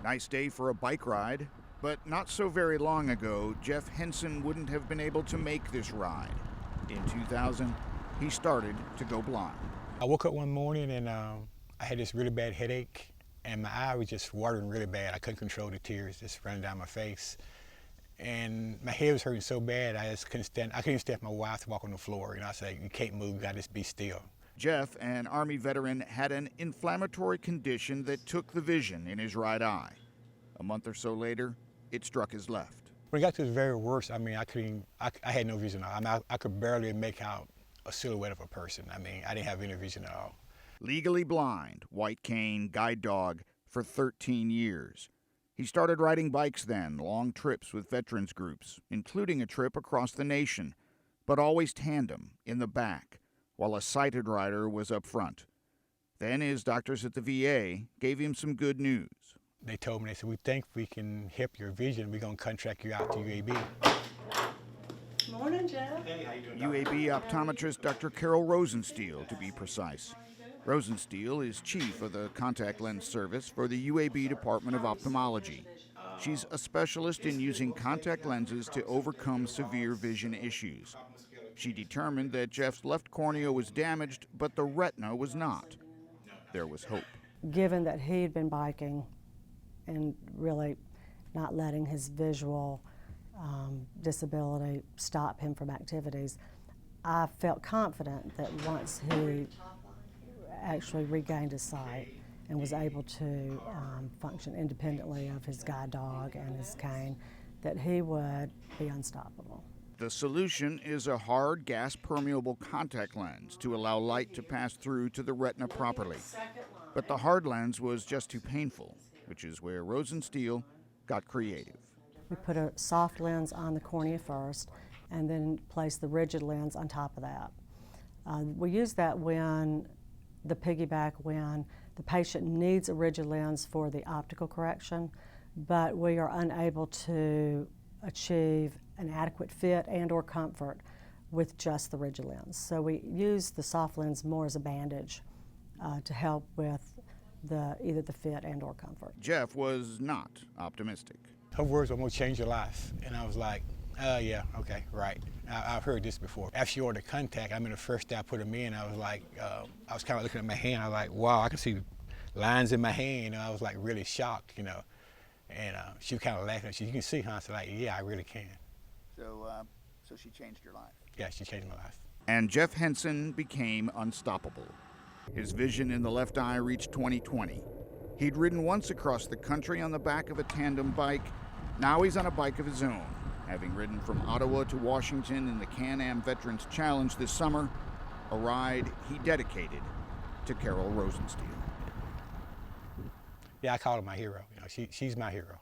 Nice day for a bike ride, but not so very long ago, Jeff Henson wouldn't have been able to make this ride. In 2000, he started to go blind. I woke up one morning and I had this really bad headache, and my eye was just watering really bad. I couldn't control the tears just running down my face. And my head was hurting so bad, I just couldn't stand. I couldn't even stand for my wife to walk on the floor. I said, "You can't move, you gotta just be still." Jeff, an Army veteran, had an inflammatory condition that took the vision in his right eye. A month or so later, it struck his left. When it got to the very worst, I had no vision at all. I could barely make out a silhouette of a person. I didn't have any vision at all. Legally blind, white cane, guide dog, for 13 years. He started riding bikes then, long trips with veterans groups, including a trip across the nation, but always tandem, in the back, while a sighted rider was up front. Then his doctors at the VA gave him some good news. They told me, they said, "We think we can help your vision. We're going to contract you out to UAB. Morning, Jeff. Hey, how you doing, UAB optometrist Dr. Carol Rosensteel, to be precise. Rosensteel is chief of the contact lens service for the UAB Department of Ophthalmology. She's a specialist in using contact lenses to overcome severe vision issues. She determined that Jeff's left cornea was damaged, but the retina was not. There was hope. Given that he had been biking and really not letting his visual disability stop him from activities, I felt confident that once he actually regained his sight and was able to function independently of his guide dog and his cane, that he would be unstoppable. The solution is a hard gas-permeable contact lens to allow light to pass through to the retina properly. But the hard lens was just too painful, which is where Rosensteel got creative. We put a soft lens on the cornea first and then place the rigid lens on top of that. We use that when the patient needs a rigid lens for the optical correction, but we are unable to achieve an adequate fit and or comfort with just the rigid lens. So we use the soft lens more as a bandage to help with either the fit and or comfort. Jeff was not optimistic. Her words were going to change your life. And I was like, yeah, okay, right. I've heard this before. After she ordered contact, the first day I put them in, I was like, I was kind of looking at my hand. I was like, wow, I can see lines in my hand. And I was like really shocked, And she was kind of laughing. You can see, huh? I said, like, yeah, I really can. So she changed your life? Yeah, she changed my life. And Jeff Henson became unstoppable. His vision in the left eye reached 20/20. He'd ridden once across the country on the back of a tandem bike. Now he's on a bike of his own, having ridden from Ottawa to Washington in the Can-Am Veterans Challenge this summer, a ride he dedicated to Carol Rosensteel. Yeah, I call her my hero. She's my hero.